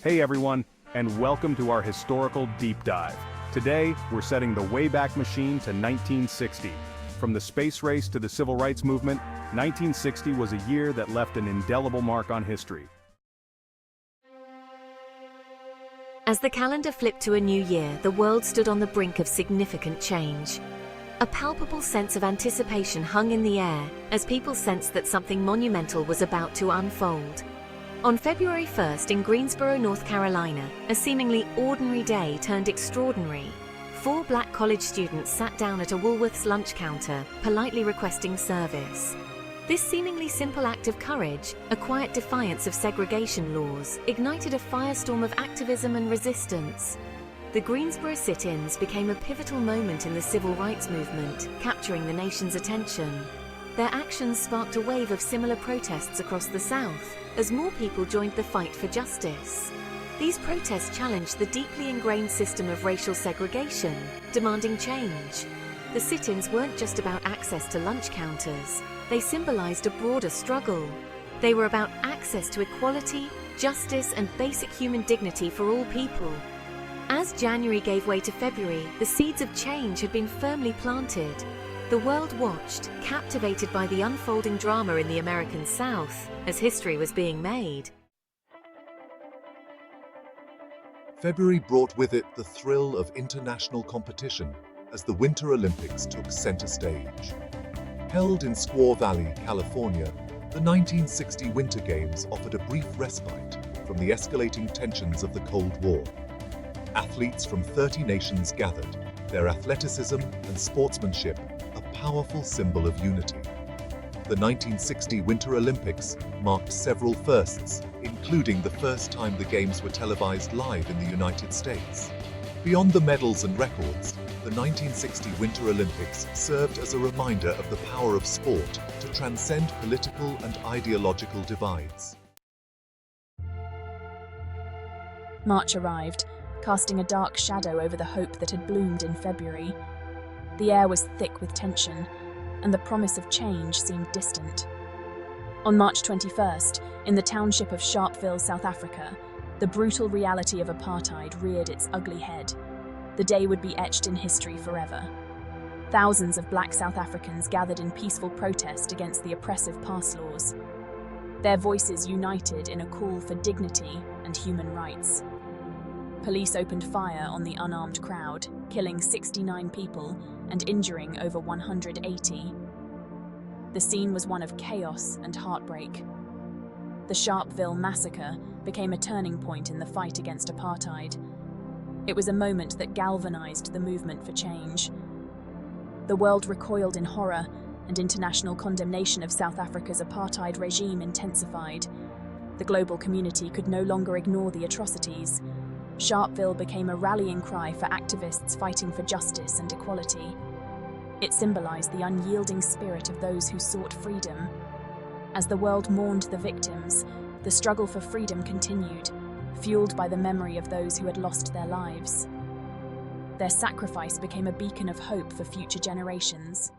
Hey everyone, and welcome to our historical deep dive. Today, we're setting the Wayback Machine to 1960. From the space race to the civil rights movement, 1960 was a year that left an indelible mark on history. As the calendar flipped to a new year, the world stood on the brink of significant change. A palpable sense of anticipation hung in the air as people sensed that something monumental was about to unfold. On February 1st in Greensboro, North Carolina, a seemingly ordinary day turned extraordinary. 4 black college students sat down at a Woolworth's lunch counter, politely requesting service. This seemingly simple act of courage, a quiet defiance of segregation laws, ignited a firestorm of activism and resistance. The Greensboro sit-ins became a pivotal moment in the civil rights movement, capturing the nation's attention. Their actions sparked a wave of similar protests across the South, as more people joined the fight for justice. These protests challenged the deeply ingrained system of racial segregation, demanding change. The sit-ins weren't just about access to lunch counters. They symbolized a broader struggle. They were about access to equality, justice, and basic human dignity for all people. As January gave way to February, the seeds of change had been firmly planted. The world watched, captivated by the unfolding drama in the American South, as history was being made. February brought with it the thrill of international competition as the Winter Olympics took center stage. Held in Squaw Valley, California, the 1960 Winter Games offered a brief respite from the escalating tensions of the Cold War. Athletes from 30 nations gathered, their athleticism and sportsmanship a powerful symbol of unity. The 1960 Winter Olympics marked several firsts, including the first time the Games were televised live in the United States. Beyond the medals and records, the 1960 Winter Olympics served as a reminder of the power of sport to transcend political and ideological divides. March arrived, casting a dark shadow over the hope that had bloomed in February. The air was thick with tension, and the promise of change seemed distant. On March 21st, in the township of Sharpeville, South Africa, the brutal reality of apartheid reared its ugly head. The day would be etched in history forever. Thousands of black South Africans gathered in peaceful protest against the oppressive pass laws. Their voices united in a call for dignity and human rights. Police opened fire on the unarmed crowd, killing 69 people and injuring over 180. The scene was one of chaos and heartbreak. The Sharpeville massacre became a turning point in the fight against apartheid. It was a moment that galvanized the movement for change. The world recoiled in horror, and international condemnation of South Africa's apartheid regime intensified. The global community could no longer ignore the atrocities. Sharpeville became a rallying cry for activists fighting for justice and equality. It symbolized the unyielding spirit of those who sought freedom. As the world mourned the victims, the struggle for freedom continued, fueled by the memory of those who had lost their lives. Their sacrifice became a beacon of hope for future generations.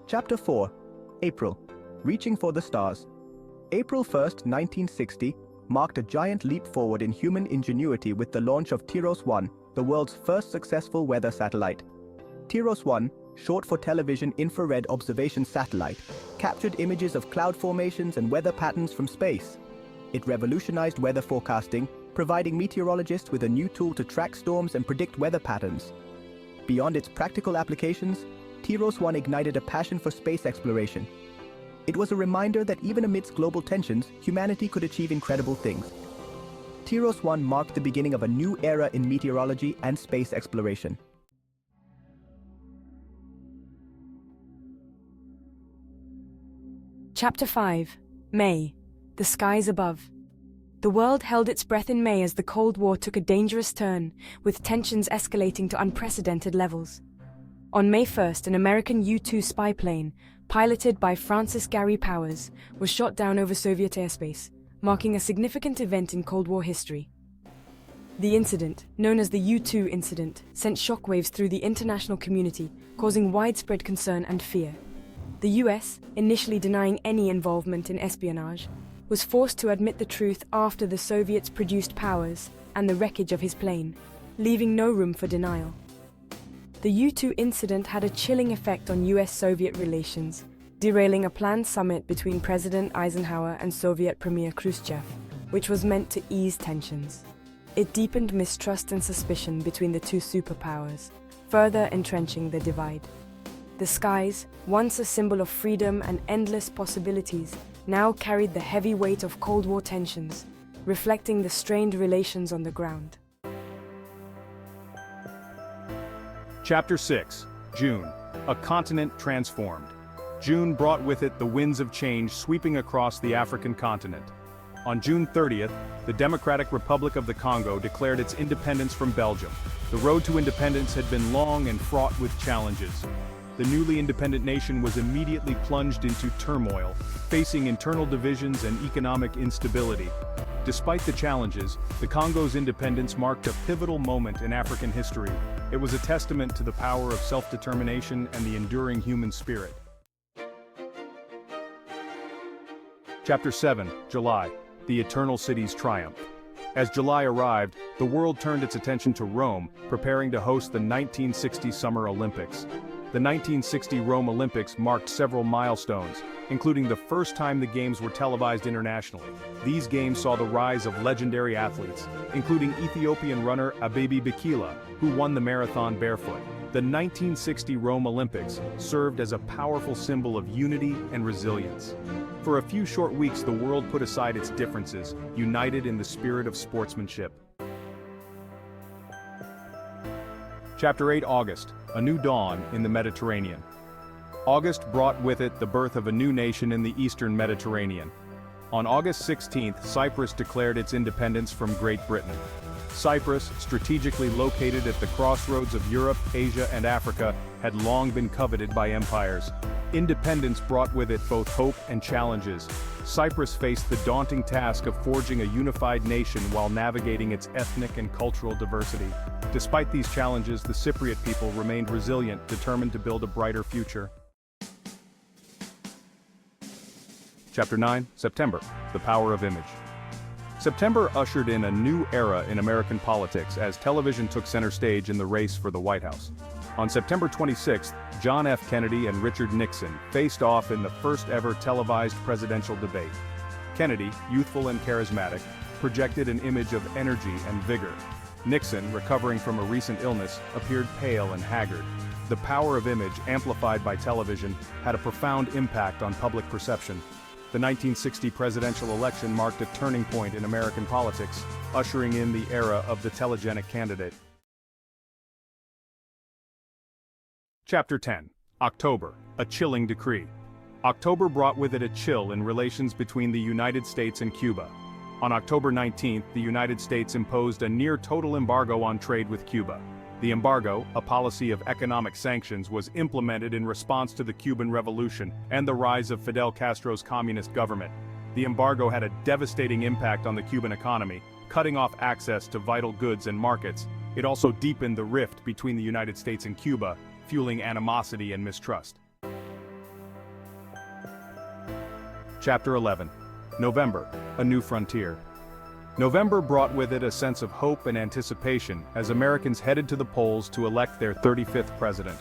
Chapter 4. April. Reaching for the Stars. April 1st, 1960, marked a giant leap forward in human ingenuity with the launch of TIROS-1, the world's first successful weather satellite. TIROS-1, short for Television Infrared Observation Satellite, captured images of cloud formations and weather patterns from space. It revolutionized weather forecasting, providing meteorologists with a new tool to track storms and predict weather patterns. Beyond its practical applications, TIROS-1 ignited a passion for space exploration. It was a reminder that even amidst global tensions, humanity could achieve incredible things. TIROS-1 marked the beginning of a new era in meteorology and space exploration. Chapter 5. May. The Skies Above. The world held its breath in May as the Cold War took a dangerous turn, with tensions escalating to unprecedented levels. On May 1st, an American U-2 spy plane, piloted by Francis Gary Powers, was shot down over Soviet airspace, marking a significant event in Cold War history. The incident, known as the U-2 incident, sent shockwaves through the international community, causing widespread concern and fear. The US, initially denying any involvement in espionage, was forced to admit the truth after the Soviets produced powers and the wreckage of his plane, leaving no room for denial. The U-2 incident had a chilling effect on US-Soviet relations, derailing a planned summit between President Eisenhower and Soviet Premier Khrushchev, which was meant to ease tensions. It deepened mistrust and suspicion between the two superpowers, further entrenching the divide. The skies, once a symbol of freedom and endless possibilities, now carried the heavy weight of Cold War tensions, reflecting the strained relations on the ground. Chapter 6, June, a continent transformed. June brought with it the winds of change sweeping across the African continent. On June 30th, the Democratic Republic of the Congo declared its independence from Belgium. The road to independence had been long and fraught with challenges. The newly independent nation was immediately plunged into turmoil, facing internal divisions and economic instability. Despite the challenges, the Congo's independence marked a pivotal moment in African history. It was a testament to the power of self-determination and the enduring human spirit. Chapter 7, July, the Eternal City's Triumph. As July arrived, the world turned its attention to Rome, preparing to host the 1960 Summer Olympics. The 1960 Rome Olympics marked several milestones, including the first time the Games were televised internationally. These Games saw the rise of legendary athletes, including Ethiopian runner Abebe Bikila, who won the marathon barefoot. The 1960 Rome Olympics served as a powerful symbol of unity and resilience. For a few short weeks, the world put aside its differences, united in the spirit of sportsmanship. Chapter 8, August, a new dawn in the Mediterranean. August brought with it the birth of a new nation in the eastern Mediterranean. On August 16th, Cyprus declared its independence from Great Britain. Cyprus, strategically located at the crossroads of Europe, Asia, and Africa, had long been coveted by empires. Independence brought with it both hope and challenges. Cyprus faced the daunting task of forging a unified nation while navigating its ethnic and cultural diversity. Despite these challenges, the Cypriot people remained resilient, determined to build a brighter future. Chapter 9, September, the Power of Image. September ushered in a new era in American politics as television took center stage in the race for the White House. On September 26th, John F. Kennedy and Richard Nixon faced off in the first-ever televised presidential debate. Kennedy, youthful and charismatic, projected an image of energy and vigor. Nixon, recovering from a recent illness, appeared pale and haggard. The power of image, amplified by television, had a profound impact on public perception. The 1960 presidential election marked a turning point in American politics, ushering in the era of the telegenic candidate. Chapter 10, October, a chilling decree. October brought with it a chill in relations between the United States and Cuba. On October 19th, the United States imposed a near-total embargo on trade with Cuba. The embargo, a policy of economic sanctions, was implemented in response to the Cuban Revolution and the rise of Fidel Castro's communist government. The embargo had a devastating impact on the Cuban economy, cutting off access to vital goods and markets. It also deepened the rift between the United States and Cuba, fueling animosity and mistrust. Chapter 11, November, a new frontier. November brought with it a sense of hope and anticipation as Americans headed to the polls to elect their 35th president.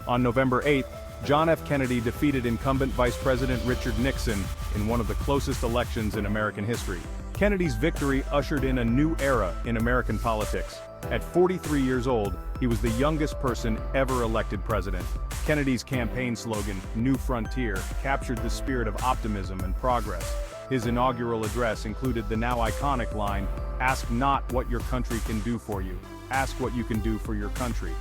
On November 8th, John F. Kennedy defeated incumbent Vice President Richard Nixon in one of the closest elections in American history. Kennedy's victory ushered in a new era in American politics. At 43 years old, he was the youngest person ever elected president. Kennedy's campaign slogan, "New Frontier," captured the spirit of optimism and progress. His inaugural address included the now iconic line, "Ask not what your country can do for you, ask what you can do for your country."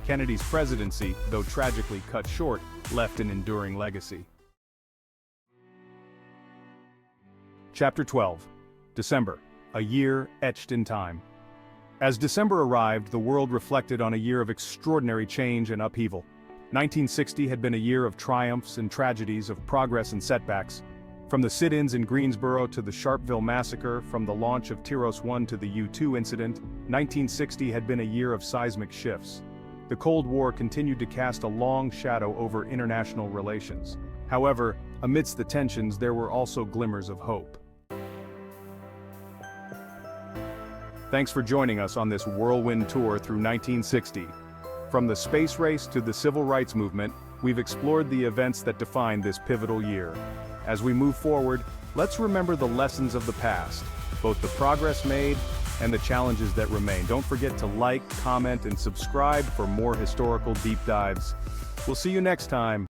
Kennedy's presidency, though tragically cut short, left an enduring legacy. Chapter 12, December, a year etched in time. As December arrived, the world reflected on a year of extraordinary change and upheaval. 1960 had been a year of triumphs and tragedies, of progress and setbacks. From the sit-ins in Greensboro to the Sharpeville massacre, from the launch of Tyros 1 to the U-2 incident, 1960 had been a year of seismic shifts. The Cold War continued to cast a long shadow over international relations. However, amidst the tensions, there were also glimmers of hope. Thanks for joining us on this whirlwind tour through 1960. From the space race to the civil rights movement, we've explored the events that defined this pivotal year. As we move forward, let's remember the lessons of the past, both the progress made and the challenges that remain. Don't forget to like, comment, and subscribe for more historical deep dives. We'll see you next time.